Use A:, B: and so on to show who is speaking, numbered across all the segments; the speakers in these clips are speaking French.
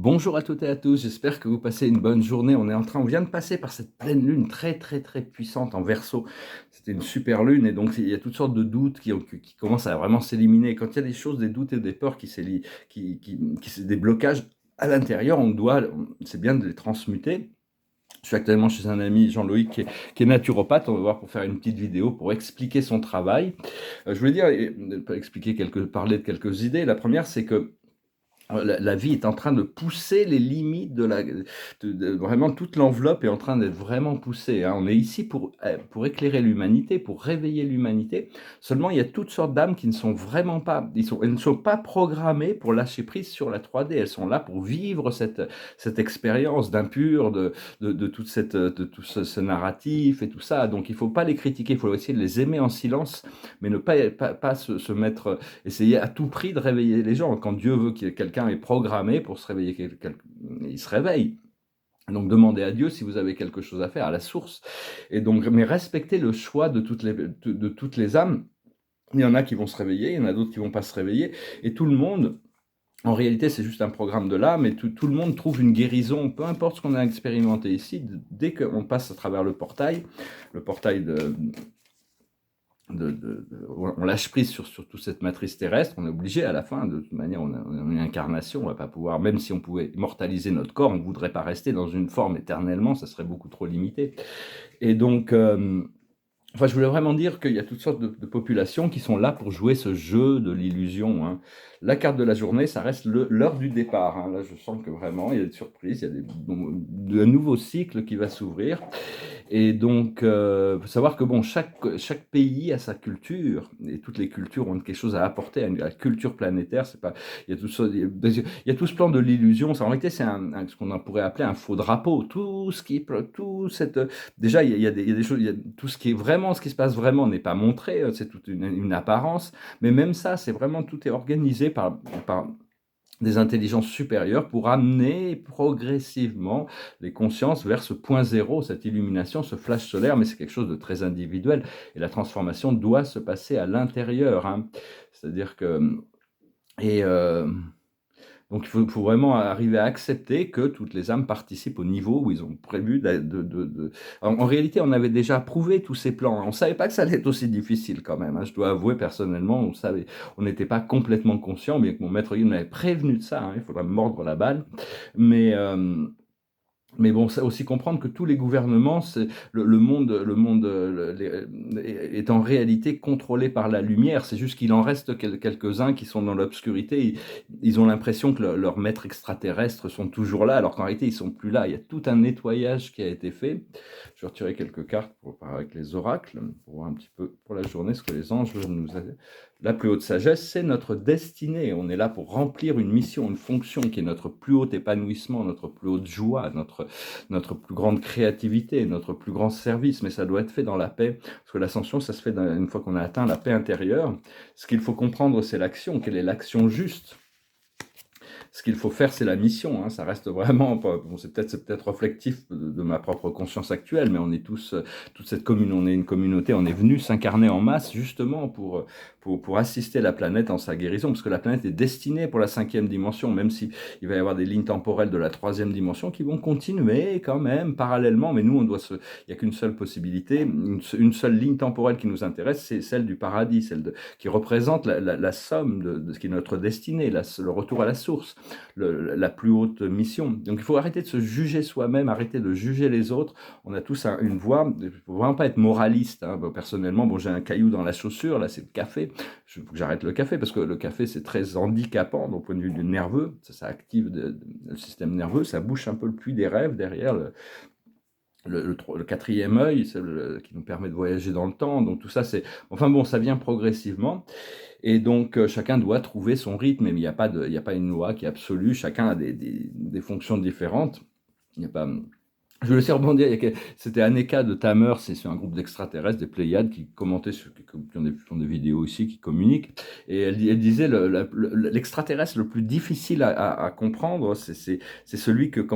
A: Bonjour à toutes et à tous, j'espère que vous passez une bonne journée. On vient de passer par cette pleine lune très très très puissante en Verseau. C'était une super lune et donc il y a toutes sortes de doutes qui commencent à vraiment s'éliminer. Quand il y a des choses, des doutes et des peurs c'est des blocages à l'intérieur, c'est bien de les transmuter. Je suis actuellement chez un ami, Jean-Loïc, qui est naturopathe. On va voir pour faire une petite vidéo pour expliquer son travail. Je voulais dire, parler de quelques idées. La première, c'est que la vie est en train de pousser les limites vraiment toute l'enveloppe est en train d'être vraiment poussée, hein. On est ici pour éclairer l'humanité, pour réveiller l'humanité. Seulement, il y a toutes sortes d'âmes qui ne sont vraiment pas, elles ne sont pas programmées pour lâcher prise sur la 3D. Elles sont là pour vivre cette expérience d'impur, de ce narratif et tout ça. Donc, il ne faut pas les critiquer, il faut essayer de les aimer en silence, mais ne pas se mettre, essayer à tout prix de réveiller les gens. Quand Dieu veut que quelqu'un est programmé pour se réveiller, il se réveille. Donc demandez à Dieu si vous avez quelque chose à faire, à la source. Et donc, mais respectez le choix de toutes les âmes. Il y en a qui vont se réveiller, il y en a d'autres qui vont pas se réveiller. Et tout le monde, en réalité, c'est juste un programme de l'âme, et tout le monde trouve une guérison, peu importe ce qu'on a expérimenté ici, dès qu'on passe à travers le portail on lâche prise sur toute cette matrice terrestre, on est obligé à la fin, de toute manière, on a une incarnation, on va pas pouvoir, même si on pouvait immortaliser notre corps, on ne voudrait pas rester dans une forme éternellement, ça serait beaucoup trop limité. Et donc, enfin, je voulais vraiment dire qu'il y a toutes sortes de populations qui sont là pour jouer ce jeu de l'illusion, hein. La carte de la journée, ça reste l'heure du départ, hein. Là, je sens que vraiment, il y a des surprises, il y a un nouveau cycle qui va s'ouvrir. Et donc, faut savoir que bon, chaque pays a sa culture, et toutes les cultures ont quelque chose à apporter à la culture planétaire. C'est pas, il y a tout ce plan de l'illusion. Ça, en réalité, c'est ce qu'on pourrait appeler un faux drapeau. Déjà, il y a des choses, tout ce qui est vraiment, ce qui se passe vraiment n'est pas montré. C'est toute une apparence. Mais même ça, c'est vraiment, tout est organisé par des intelligences supérieures pour amener progressivement les consciences vers ce point zéro, cette illumination, ce flash solaire, mais c'est quelque chose de très individuel. Et la transformation doit se passer à l'intérieur, hein. C'est-à-dire que... Et... Donc, il faut vraiment arriver à accepter que toutes les âmes participent au niveau où ils ont prévu En réalité, on avait déjà prouvé tous ces plans. On ne savait pas que ça allait être aussi difficile quand même, hein. Je dois avouer personnellement, on n'était pas complètement conscient, bien que mon maître guide m'avait prévenu de ça, hein. Il faudra me mordre la balle. Mais... Mais bon, ça aussi comprendre que tous les gouvernements, le monde, est en réalité contrôlé par la lumière. C'est juste qu'il en reste quelques-uns qui sont dans l'obscurité. Ils ont l'impression que leurs maîtres extraterrestres sont toujours là, alors qu'en réalité, ils sont plus là. Il y a tout un nettoyage qui a été fait. Je vais retirer quelques cartes avec les oracles, pour voir un petit peu pour la journée ce que les anges nous aident. La plus haute sagesse, c'est notre destinée. On est là pour remplir une mission, une fonction qui est notre plus haut épanouissement, notre plus haute joie, notre plus grande créativité, notre plus grand service. Mais ça doit être fait dans la paix, parce que l'ascension, ça se fait une fois qu'on a atteint la paix intérieure. Ce qu'il faut comprendre, c'est l'action. Quelle est l'action juste ? Ce qu'il faut faire, c'est la mission, hein. Ça reste vraiment, bon, c'est peut-être reflectif de ma propre conscience actuelle, mais on est tous, toute cette commune, on est une communauté, on est venu s'incarner en masse justement pour assister la planète en sa guérison, parce que la planète est destinée pour la 5e dimension, même si il va y avoir des lignes temporelles de la 3e dimension qui vont continuer quand même parallèlement, mais nous, il n'y a qu'une seule possibilité, une seule ligne temporelle qui nous intéresse, c'est celle du paradis, qui représente la somme de ce qui est notre destinée, le retour à la source. La plus haute mission. Donc il faut arrêter de se juger soi-même, arrêter de juger les autres. On a tous une voix, il ne faut vraiment pas être moraliste, hein. Bon, personnellement, bon, j'ai un caillou dans la chaussure, là c'est le café. Il faut que j'arrête le café, parce que le café c'est très handicapant au point de vue du nerveux, ça active le système nerveux, ça bouche un peu le puits des rêves derrière le 4e œil, qui nous permet de voyager dans le temps. Donc tout ça, enfin bon, ça vient progressivement. Et donc, chacun doit trouver son rythme, mais il n'y a pas une loi qui est absolue. Chacun a des fonctions différentes. Il n'y a pas... Je voulais aussi rebondir, c'était Aneka de Tamer, c'est un groupe d'extraterrestres, des Pléiades, qui commentaient, qui font des vidéos ici, qui communiquent, et elle disait l'extraterrestre le plus difficile à comprendre, c'est celui que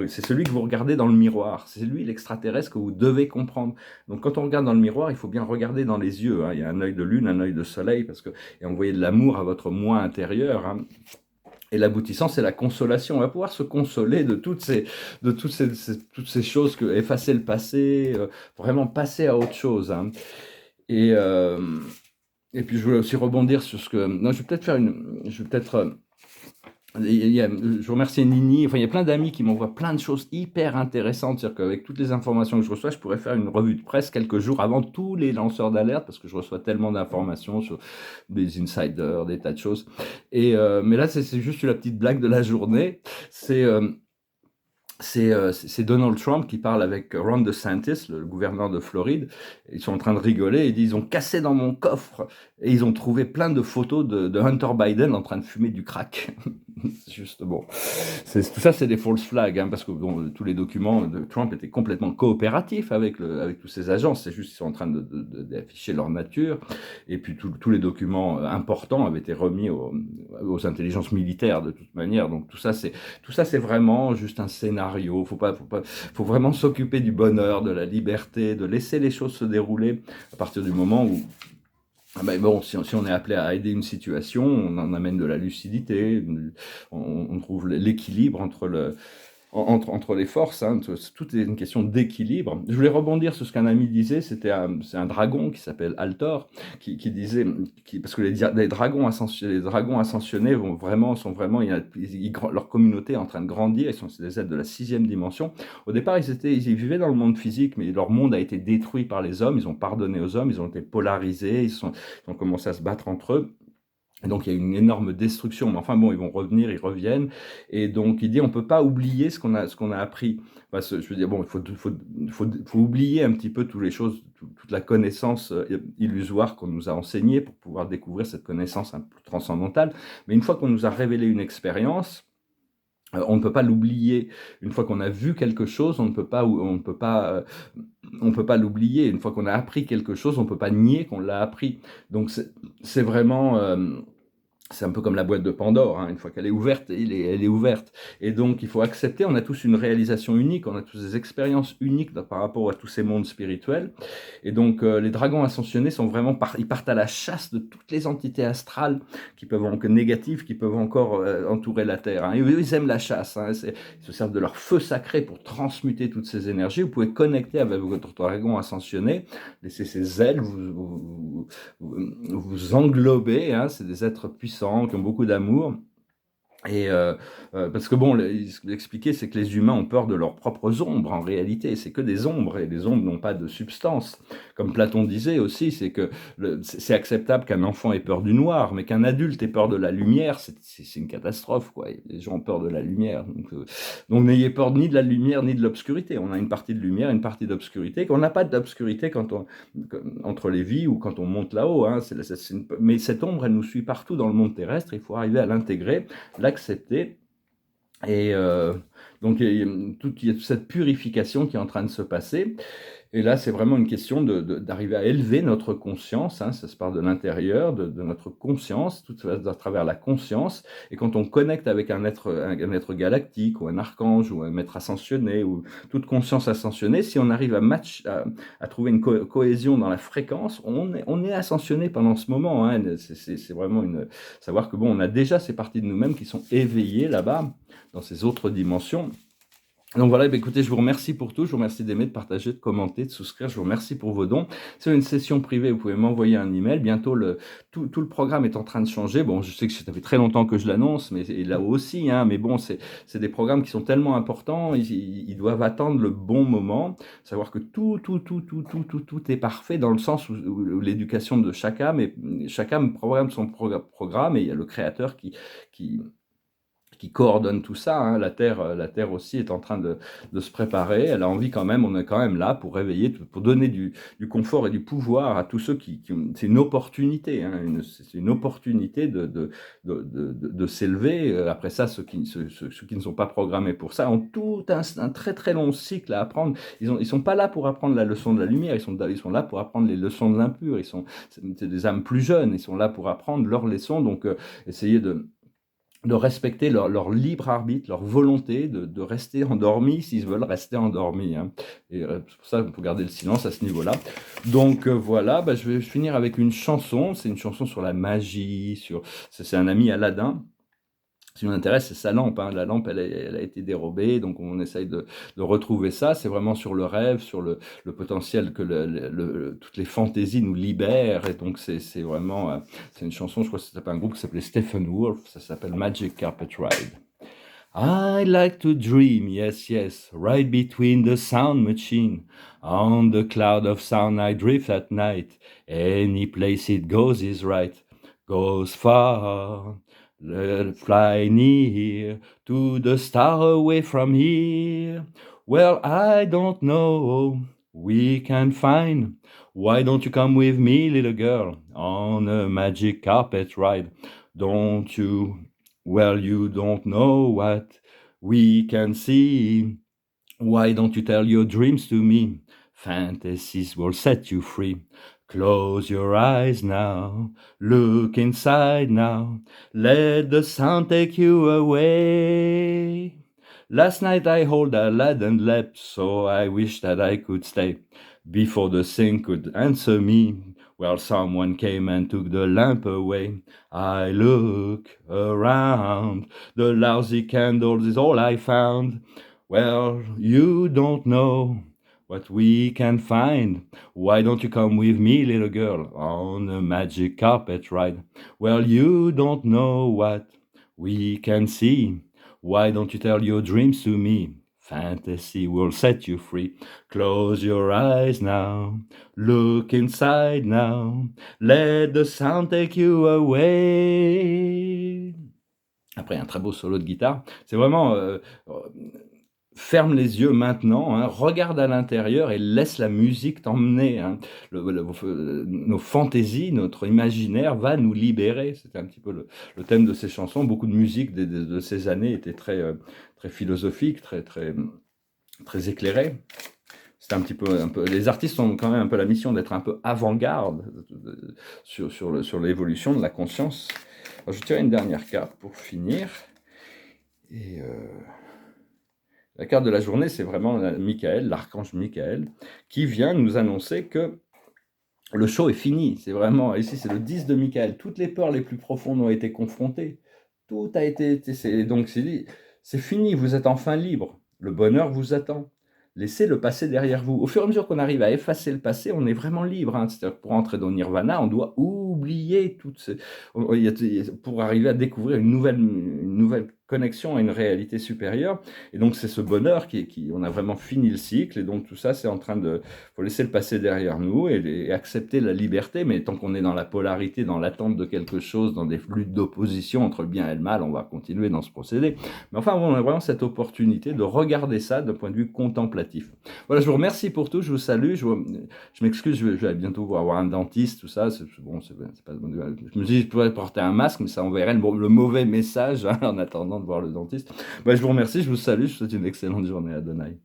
A: c'est celui que vous regardez dans le miroir, c'est lui l'extraterrestre que vous devez comprendre. Donc quand on regarde dans le miroir, il faut bien regarder dans les yeux, hein. Il y a un œil de lune, un œil de soleil, et envoyer de l'amour à votre moi intérieur, hein. Et l'aboutissant, c'est la consolation. On va pouvoir se consoler de toutes ces choses, effacer le passé, vraiment passer à autre chose, hein. Et, euh, et puis, je voulais aussi rebondir sur ce que... Non, je vais peut-être... je remercie Nini, enfin il y a plein d'amis qui m'envoient plein de choses hyper intéressantes, c'est-à-dire qu'avec toutes les informations que je reçois, je pourrais faire une revue de presse quelques jours avant tous les lanceurs d'alerte, parce que je reçois tellement d'informations sur des insiders, des tas de choses. Mais là, c'est juste la petite blague de la journée. C'est c'est Donald Trump qui parle avec Ron DeSantis, le gouverneur de Floride. Ils sont en train de rigoler et disent, ils ont cassé dans mon coffre et ils ont trouvé plein de photos de Hunter Biden en train de fumer du crack. Juste bon, tout ça, c'est des false flags, hein, parce que bon, tous les documents de Trump étaient complètement coopératifs avec tous ces agents. C'est juste qu'ils sont en train d'afficher leur nature. Et puis tous les documents importants avaient été remis aux intelligences militaires de toute manière. Donc tout ça, c'est vraiment juste un scénario. Faut vraiment s'occuper du bonheur, de la liberté, de laisser les choses se dérouler à partir du moment où bon, si on est appelé à aider une situation, on en amène de la lucidité, on trouve l'équilibre entre les forces, hein. Tout est une question d'équilibre. Je voulais rebondir sur ce qu'un ami disait, c'est un dragon qui s'appelle Altor, qui disait, parce que les dragons ascensionnés leur communauté est en train de grandir, c'est des êtres de la 6e dimension. Au départ, ils vivaient dans le monde physique, mais leur monde a été détruit par les hommes, ils ont pardonné aux hommes, ils ont été polarisés, ils ont commencé à se battre entre eux. Et donc, il y a une énorme destruction. Mais enfin, bon, ils vont revenir, ils reviennent. Et donc, il dit, on ne peut pas oublier ce qu'on a appris. Je veux dire, bon, il faut oublier un petit peu toutes les choses, toute la connaissance illusoire qu'on nous a enseignée pour pouvoir découvrir cette connaissance un peu transcendantale. Mais une fois qu'on nous a révélé une expérience, on ne peut pas l'oublier. Une fois qu'on a vu quelque chose, on ne peut pas l'oublier. Une fois qu'on a appris quelque chose, on ne peut pas nier qu'on l'a appris. Donc, c'est vraiment... c'est un peu comme la boîte de Pandore, hein. Une fois qu'elle est ouverte, elle est ouverte. Et donc, il faut accepter, on a tous une réalisation unique, on a tous des expériences uniques par rapport à tous ces mondes spirituels. Et donc, les dragons ascensionnés ils partent à la chasse de toutes les entités astrales négatives qui peuvent encore entourer la Terre, hein. Et eux, ils aiment la chasse, hein. Ils se servent de leur feu sacré pour transmuter toutes ces énergies. Vous pouvez connecter avec votre dragon ascensionné, laisser ses ailes vous englober, hein. C'est des êtres puissants qui ont beaucoup d'amour. Et parce que bon, ce qu'il expliquait, c'est que les humains ont peur de leurs propres ombres. En réalité, c'est que des ombres, et les ombres n'ont pas de substance. Comme Platon disait aussi, c'est que c'est acceptable qu'un enfant ait peur du noir, mais qu'un adulte ait peur de la lumière, c'est une catastrophe, quoi. Les gens ont peur de la lumière. Donc n'ayez peur ni de la lumière ni de l'obscurité. On a une partie de lumière, une partie d'obscurité. On n'a pas d'obscurité entre les vies ou quand on monte là-haut, hein. Mais cette ombre, elle nous suit partout dans le monde terrestre. Il faut arriver à l'intégrer, l'accepter. Et donc il y a toute cette purification qui est en train de se passer. Et là, c'est vraiment une question d'arriver à élever notre conscience, hein. Ça se part de l'intérieur, de notre conscience, tout à travers la conscience. Et quand on connecte avec un être galactique, ou un archange, ou un maître ascensionné, ou toute conscience ascensionnée, si on arrive à trouver une cohésion dans la fréquence, on est ascensionné pendant ce moment, hein. C'est vraiment savoir que bon, on a déjà ces parties de nous-mêmes qui sont éveillées là-bas, dans ces autres dimensions. Donc voilà, écoutez, je vous remercie pour tout, je vous remercie d'aimer, de partager, de commenter, de souscrire, je vous remercie pour vos dons. C'est une session privée, vous pouvez m'envoyer un email, bientôt tout le programme est en train de changer. Bon, je sais que ça fait très longtemps que je l'annonce, mais là aussi, hein, mais bon, c'est des programmes qui sont tellement importants, ils doivent attendre le bon moment, savoir que tout est parfait dans le sens où l'éducation de chaque âme programme son programme, et il y a le créateur qui coordonne tout ça, hein. La Terre aussi est en train de se préparer. Elle a envie quand même, on est quand même là pour réveiller, pour donner du confort et du pouvoir à tous ceux qui ont... C'est une opportunité, hein, c'est une opportunité de s'élever. Après ça, ceux qui ne sont pas programmés pour ça ont tout un très très long cycle à apprendre. Ils sont pas là pour apprendre la leçon de la lumière, ils sont là pour apprendre les leçons de l'impur. C'est des âmes plus jeunes, ils sont là pour apprendre leurs leçons. Donc, essayez de respecter leur libre arbitre, leur volonté de rester endormis s'ils veulent rester endormis, hein. Et c'est pour ça qu'il faut garder le silence à ce niveau-là. Donc voilà, je vais finir avec une chanson. C'est une chanson sur la magie, c'est un ami Aladdin Ce qui m'intéresse, c'est sa lampe, hein. La lampe, elle a été dérobée, donc on essaye de retrouver ça. C'est vraiment sur le rêve, sur le potentiel que toutes les fantaisies nous libèrent et donc c'est vraiment, c'est une chanson, je crois que ça s'appelle un groupe qui s'appelait Steppenwolf, ça s'appelle Magic Carpet Ride. I like to dream, yes, yes, right between the sound machine. On the cloud of sound I drift at night. Any place it goes is right. Goes far, fly near, to the star away from here. Well, I don't know, we can find. Why don't you come with me, little girl, on a magic carpet ride? Don't you? Well, you don't know what we can see. Why don't you tell your dreams to me? Fantasies will set you free. Close your eyes now, look inside now, let the sound take you away. Last night I hold a leaden lap, so I wish that I could stay. Before the thing could answer me, well, someone came and took the lamp away. I look around, the lousy candles is all I found. Well, you don't know what we can find. Why don't you come with me, little girl, on a magic carpet ride? Well, you don't know what we can see. Why don't you tell your dreams to me? Fantasy will set you free. Close your eyes now, look inside now, let the sound take you away. Après, un très beau solo de guitare. C'est vraiment, ferme les yeux maintenant, hein, regarde à l'intérieur et laisse la musique t'emmener, hein. Nos fantaisies, notre imaginaire va nous libérer. C'était un petit peu le thème de ces chansons. Beaucoup de musique de ces années était très philosophique, très éclairée. C'est un peu. Les artistes ont quand même un peu la mission d'être un peu avant-garde sur l'évolution de la conscience. Alors, je tire une dernière carte pour finir. Et la carte de la journée, c'est vraiment Michael, l'archange Michael, qui vient nous annoncer que le show est fini. C'est vraiment, ici, c'est le 10 de Michael. Toutes les peurs les plus profondes ont été confrontées. Tout a été, donc c'est dit, c'est fini, vous êtes enfin libre. Le bonheur vous attend. Laissez le passé derrière vous. Au fur et à mesure qu'on arrive à effacer le passé, on est vraiment libre, hein. C'est-à-dire que pour entrer dans le nirvana, on doit oublier toutes ces... Pour arriver à découvrir une nouvelle connexion à une réalité supérieure. Et donc c'est ce bonheur on a vraiment fini le cycle. Et donc tout ça, c'est en train de... faut laisser le passé derrière nous et accepter la liberté. Mais tant qu'on est dans la polarité, dans l'attente de quelque chose, dans des luttes d'opposition entre le bien et le mal, on va continuer dans ce procédé. Mais enfin, on a vraiment cette opportunité de regarder ça d'un point de vue contemplatif. Voilà, je vous remercie pour tout, je vous salue, je m'excuse, je vais bientôt voir un dentiste, tout ça, bon, c'est pas, je me dis, je pourrais porter un masque, mais ça enverrait le mauvais message, hein, en attendant de voir le dentiste. Je vous remercie, je vous salue, je vous souhaite une excellente journée, Adonai.